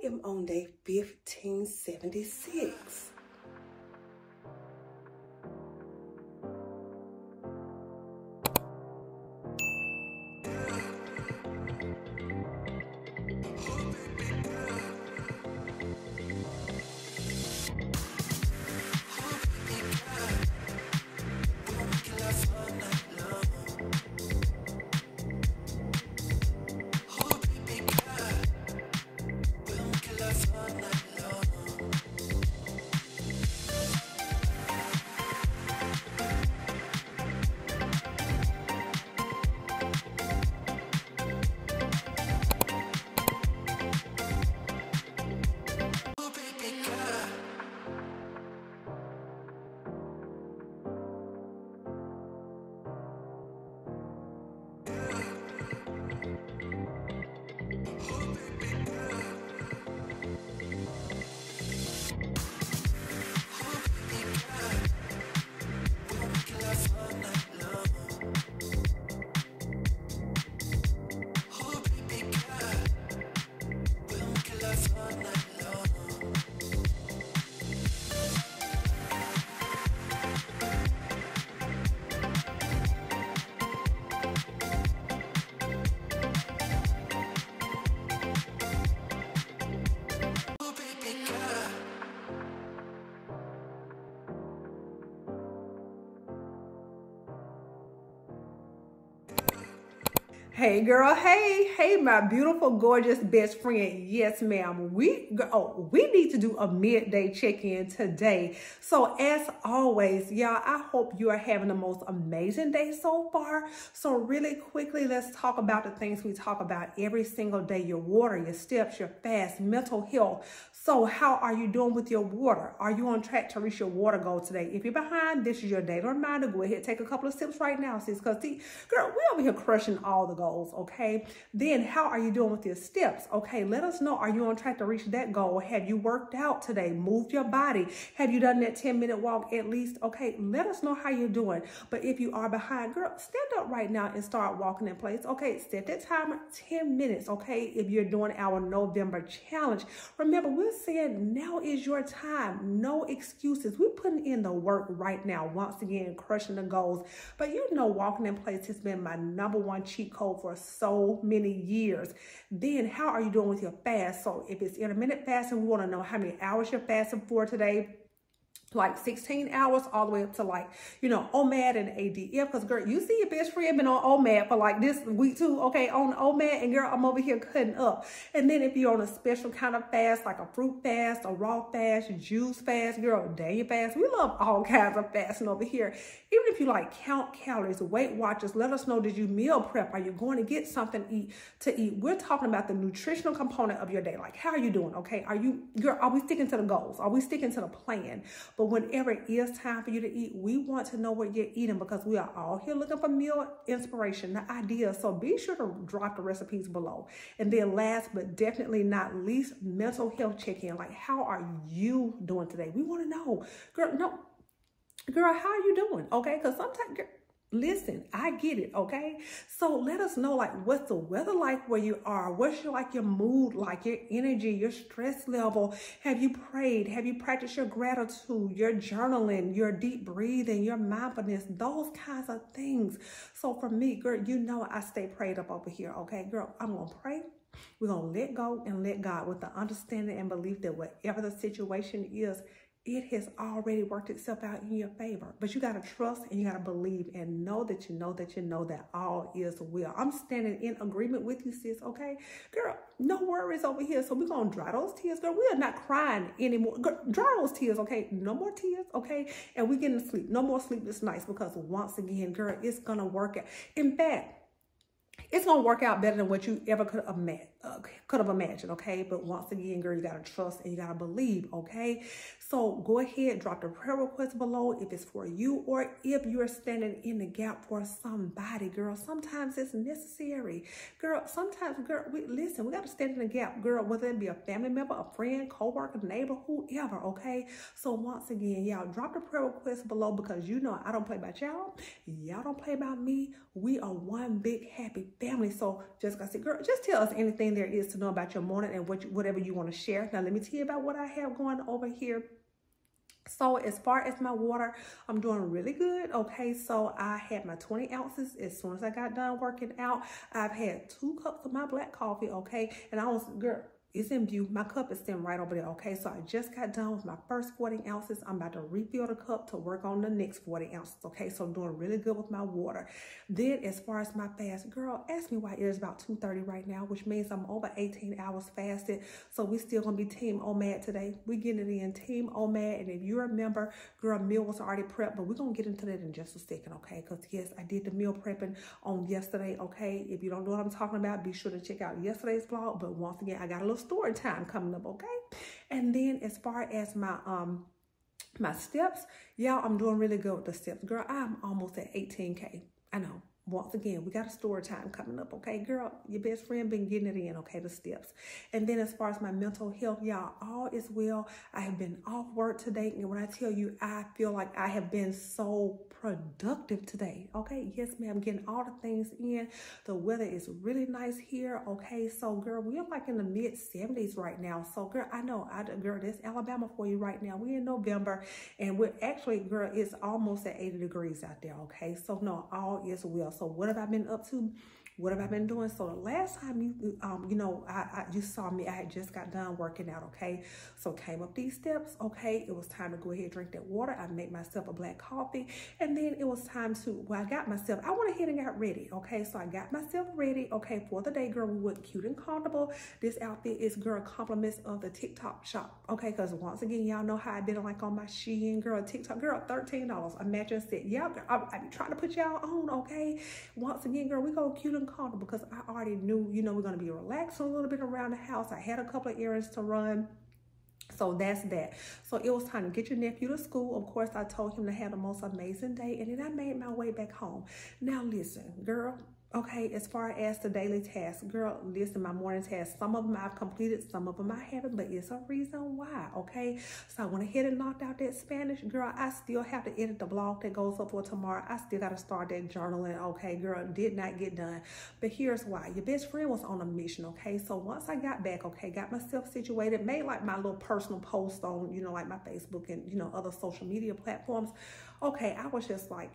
am on day 1576. Hey girl, hey my beautiful, gorgeous best friend. Yes, ma'am. We need to do a midday check-in today. So as always, y'all, I hope you are having the most amazing day so far. So really quickly, let's talk about the things we talk about every single day: your water, your steps, your fast, mental health. So how are you doing with your water? Are you on track to reach your water goal today? If you're behind, this is your daily reminder. Go ahead, take a couple of sips right now, sis, because girl, we over here crushing all the goals, okay? Then how are you doing with your steps? Okay, let us know. Are you on track to reach that goal? Have you worked out today? Moved your body? Have you done that 10-minute walk at least? Okay, let us know how you're doing. But if you are behind, girl, stand up right now and start walking in place. Okay, set that timer 10 minutes, okay? If you're doing our November challenge, remember, we're saying now is your time. No excuses. We're putting in the work right now. Once again, crushing the goals. But you know, walking in place has been my #1 cheat code for so many years. Then how are you doing with your fast? So if it's intermittent fasting, we want to know how many hours you're fasting for today. Like 16 hours all the way up to, like, you know, OMAD and ADF. Because girl, you see your best friend been on OMAD for like this week too, okay, on OMAD, and girl, I'm over here cutting up. And then if you're on a special kind of fast, like a fruit fast, a raw fast, juice fast, girl, Daniel fast, we love all kinds of fasting over here. Even if you like count calories, Weight Watchers, let us know, did you meal prep? Are you going to get something to eat? We're talking about the nutritional component of your day. Like, how are you doing? Okay, are we sticking to the goals? Are we sticking to the plan? But whenever it is time for you to eat, we want to know what you're eating, because we are all here looking for meal inspiration, the ideas. So be sure to drop the recipes below. And then last but definitely not least, mental health check-in. Like, how are you doing today? We want to know. Girl, how are you doing? Okay, because sometimes, girl, listen, I get it, okay? So let us know, like, what's the weather like where you are? What's your mood like, your energy, your stress level? Have you prayed? Have you practiced your gratitude, your journaling, your deep breathing, your mindfulness, those kinds of things? So for me, girl, you know I stay prayed up over here, okay? Girl, I'm going to pray. We're going to let go and let God, with the understanding and belief that whatever the situation is, it has already worked itself out in your favor. But you got to trust and you got to believe and know that you know that all is well. I'm standing in agreement with you, sis, okay? Girl, no worries over here. So we're going to dry those tears, girl. We are not crying anymore. Girl, dry those tears, okay? No more tears, okay? And we getting to sleep. No more sleepless nights, because once again, girl, it's going to work out. In fact, it's going to work out better than what you ever could have imagined, okay? But once again, girl, you got to trust and you got to believe, okay? So go ahead, drop the prayer request below if it's for you, or if you're standing in the gap for somebody, girl. Sometimes it's necessary. Girl, sometimes, girl, we got to stand in the gap, girl, whether it be a family member, a friend, co-worker, neighbor, whoever, okay? So once again, y'all, drop the prayer request below, because you know I don't play about y'all. Y'all don't play about me. We are one big happy family. So just gotta say, girl, just tell us anything everything there is to know about your morning and whatever you want to share. Now, let me tell you about what I have going over here. So as far as my water, I'm doing really good. Okay, so I had my 20 ounces as soon as I got done working out. I've had 2 cups of my black coffee. Okay, and I was, girl, it's in view. My cup is sitting right over there. Okay, so I just got done with my first 40 ounces. I'm about to refill the cup to work on the next 40 ounces. Okay, so I'm doing really good with my water. Then as far as my fast, girl, ask me why it is about 2:30 right now, which means I'm over 18 hours fasted. So we still gonna be Team OMAD today. We getting it in Team OMAD. And if you remember, girl, meal was already prepped, but we're gonna get into that in just a second. Okay, because yes, I did the meal prepping on yesterday. Okay, if you don't know what I'm talking about, be sure to check out yesterday's vlog. But once again, I got a little story time coming up. Okay, and then as far as my steps, y'all, I'm doing really good with the steps. Girl, I'm almost at 18K. I know. Once again, we got a story time coming up, okay? Girl, your best friend been getting it in, okay, the steps. And then as far as my mental health, y'all, all is well. I have been off work today, and when I tell you, I feel like I have been so productive today, okay? Yes, ma'am, getting all the things in. The weather is really nice here, okay? So, girl, we're like in the mid-70s right now. So, girl, I know, girl, that's Alabama for you right now. We're in November, and we're actually, girl, it's almost at 80 degrees out there, okay? So, no, all is well. So what have I been up to? What have I been doing? So the last time you saw me, I had just got done working out, okay? So came up these steps, okay? It was time to go ahead and drink that water. I made myself a black coffee. And then it was time to, I went ahead and got ready, okay? So I got myself ready, okay, for the day, girl. We went cute and comfortable. This outfit is, girl, compliments of the TikTok shop, okay? Because once again, y'all know how I did it like on my Shein, girl, TikTok, girl, $13, a matching set. Yeah, I be trying to put y'all on, okay? Once again, girl, we go cute and comfortable because I already knew, we're going to be relaxed a little bit around the house. I had a couple of errands to run. So that's that. So it was time to get your nephew to school. Of course, I told him to have the most amazing day. And then I made my way back home. Now, listen, girl. Okay, as far as the daily tasks, girl, listen, my morning tasks, some of them I've completed, some of them I haven't, but it's a reason why, okay? So I went ahead and knocked out that Spanish. Girl, I still have to edit the blog that goes up for tomorrow. I still got to start that journaling, okay? Girl, did not get done. But here's why. Your best friend was on a mission, okay? So once I got back, okay, got myself situated, made like my little personal post on, like my Facebook and, other social media platforms. Okay, I was just like,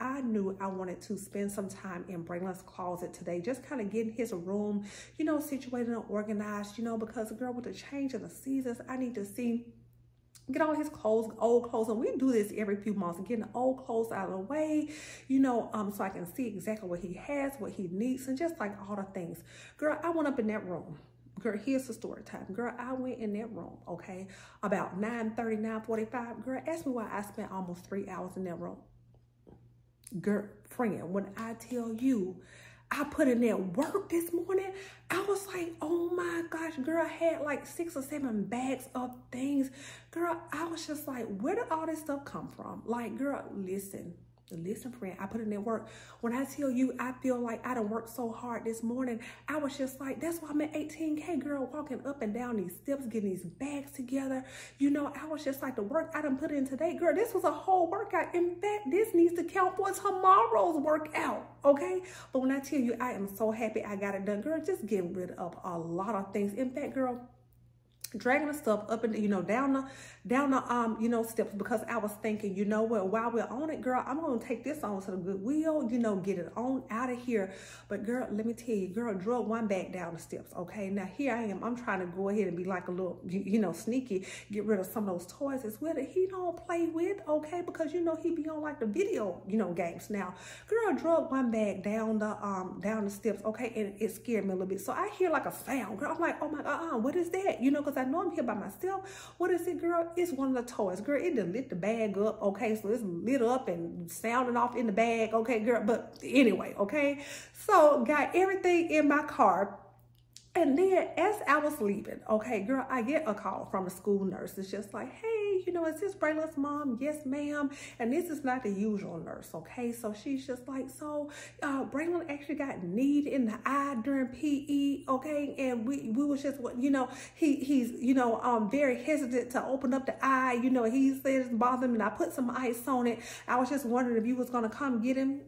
I knew I wanted to spend some time in Braylon's closet today, just kind of getting his room, situated and organized, because, girl, with the change of the seasons, I need to get all his clothes, old clothes, and we do this every few months, getting the old clothes out of the way, so I can see exactly what he has, what he needs, and just like all the things. Girl, I went up in that room. Girl, here's the story time. Girl, I went in that room, okay, about 9:30, 9:45. Girl, ask me why I spent almost 3 hours in that room. Girl, friend, when I tell you, I put in that work this morning, I was like, oh my gosh, girl, I had like 6 or 7 bags of things. Girl, I was just like, where did all this stuff come from? Like, girl, listen, friend, I put in that work. When I tell you, I feel like I done worked so hard this morning, I was just like, that's why I'm at 18K, girl, walking up and down these steps, getting these bags together. I was just like, the work I done put in today, girl, this was a whole workout. In fact, this needs to count for tomorrow's workout, okay? But when I tell you, I am so happy I got it done, girl, just getting rid of a lot of things. In fact, girl, dragging the stuff up and down the steps, because I was thinking, what, while we're on it, girl, I'm gonna take this on to the Goodwill, get it on out of here. But girl, let me tell you, girl, drug one bag down the steps, okay? Now here I am, I'm trying to go ahead and be like a little, sneaky, get rid of some of those toys as well that he don't play with, okay? Because he be on like the video, games. Now, girl, drug one bag down the steps, okay? And it scared me a little bit. So I hear like a sound, girl. I'm like, oh my God, what is that? Because I know I'm here by myself. What is it, girl? It's one of the toys, girl. It done lit the bag up, okay? So it's lit up and sounding off in the bag, okay, girl? But anyway, okay? So got everything in my car. And then as I was leaving, okay, girl, I get a call from the school nurse. It's just like, hey, is this Braylon's mom? Yes, ma'am. And this is not the usual nurse, okay? So she's just like, so Braylon actually got kneed in the eye during PE, okay? And we was just, he's very hesitant to open up the eye. He said it's bothering him, and I put some ice on it. I was just wondering if you was going to come get him.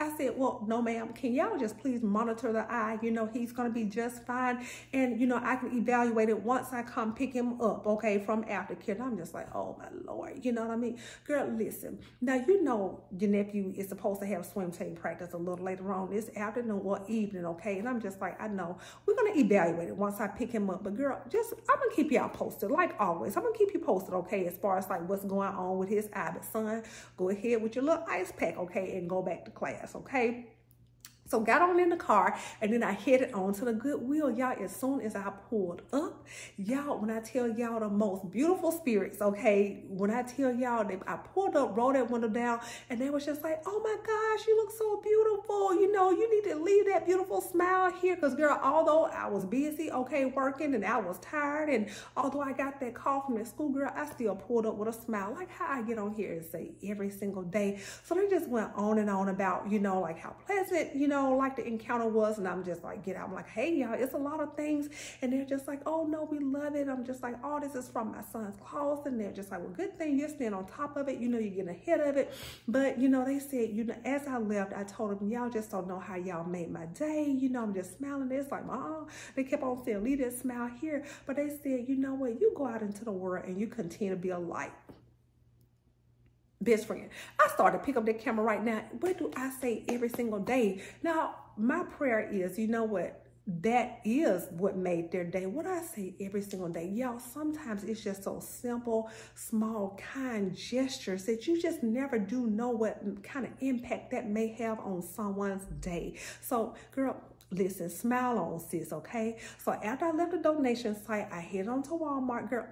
I said, well, no, ma'am, can y'all just please monitor the eye? You know, he's going to be just fine. And, you know, I can evaluate it once I come pick him up, okay, from aftercare. And I'm just like, oh, my Lord, you know what I mean? Girl, listen. Now, you know your nephew is supposed to have swim team practice a little later on this afternoon or evening, okay? And I'm just like, I know. We're going to evaluate it once I pick him up. But, girl, I'm going to keep y'all posted, like always. I'm going to keep you posted, okay, as far as, like, what's going on with his eye. But, son, go ahead with your little ice pack, okay, and go back to class. Okay, so got on in the car and then I headed on to the Goodwill, y'all. As soon as I pulled up, y'all, when I tell y'all the most beautiful spirits, okay, when I tell y'all that I pulled up, rolled that window down, and they was just like, oh my gosh, you look so beautiful. You know, you need to leave that beautiful smile here, because girl, although I was busy, okay, working, and I was tired, and although I got that call from the school, girl, I still pulled up with a smile, like how I get on here and say every single day. So they just went on and on about, you know, like how pleasant, you know, like the encounter was. And I'm just like, I'm like, hey y'all, it's a lot of things. And they're just like, oh no, we love it. I'm just like, oh, this is from my son's clothes. And they're just like, well, good thing you're staying on top of it, you know, you're getting ahead of it. But you know, they said, you know, as I left, I told them, y'all just don't know how y'all made my day, you know. I'm just smiling. It's like, they kept on saying, leave that smile here. But they said, you know what, you go out into the world and you continue to be a light. Best friend. I started to pick up that camera right now. What do I say every single day? Now, my prayer is, you know what? That is what made their day. What I say every single day, y'all, sometimes it's just so simple, small, kind gestures that you just never do know what kind of impact that may have on someone's day. So, girl, listen, smile on, sis, okay? So after I left the donation site, I headed on to Walmart, girl.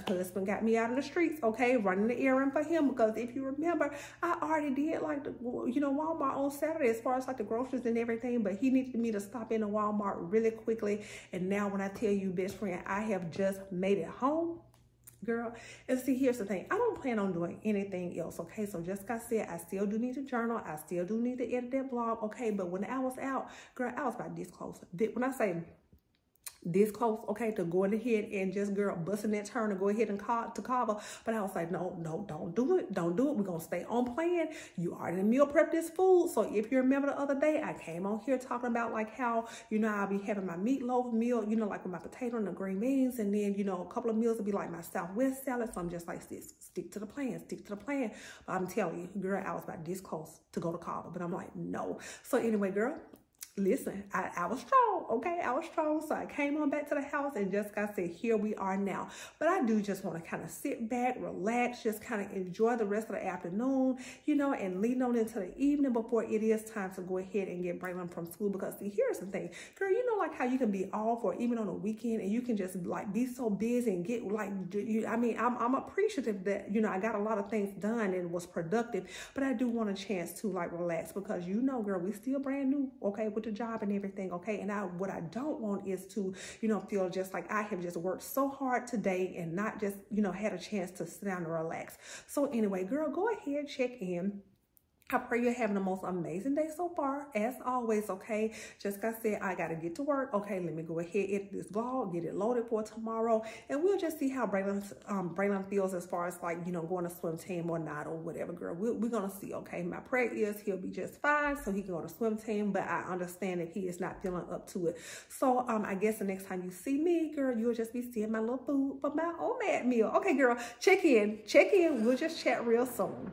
Husband got me out in the streets, okay, running the errand for him, because if you remember, I already did like the, you know, Walmart on Saturday as far as like the groceries and everything, but he needed me to stop in a Walmart really quickly. And now when I tell you, best friend, I have just made it home, girl. And see, here's the thing, I don't plan on doing anything else, okay? So just like I said, I still do need to journal, I still do need to edit that blog, okay? But when I was out, girl, I was about this close. When I say this close, okay, to going ahead and just, girl, busting that turn and go ahead and call to Cava. But I was like, no, don't do it. Don't do it. We're going to stay on plan. You already meal prep this food. So if you remember the other day, I came on here talking about like how, you know, I'll be having my meatloaf meal, you know, like with my potato and the green beans. And then, you know, a couple of meals will be like my Southwest salad. So I'm just like, stick to the plan, stick to the plan. But I'm telling you, girl, I was about this close to go to Cava. But I'm like, no. So anyway, girl, listen, I was strong, okay? I was strong. So I came on back to the house and just got said, here we are now. But I do just want to kind of sit back, relax, just kind of enjoy the rest of the afternoon, you know, and lean on into the evening before it is time to go ahead and get Braylon from school. Because see, here's the thing, girl, you know, like how you can be off or even on a weekend and you can just like be so busy and get like, I mean, I'm appreciative that, you know, I got a lot of things done and was productive, but I do want a chance to like relax because, you know, girl, we still brand new, okay, with the job and everything, okay? And what I don't want is to, you know, feel just like I have just worked so hard today and not just, you know, had a chance to sit down and relax. So anyway, girl, go ahead, check in. I pray you're having the most amazing day so far, as always, okay? Just like I said, I got to get to work. Okay, let me go ahead, edit this vlog, get it loaded for tomorrow, and we'll just see how Braylon feels as far as like, you know, going to swim team or not or whatever, girl. We're going to see, okay? My prayer is he'll be just fine so he can go to swim team, but I understand if he is not feeling up to it. So I guess the next time you see me, girl, you'll just be seeing my little food for my OMAD meal. Okay, girl, check in. We'll just chat real soon.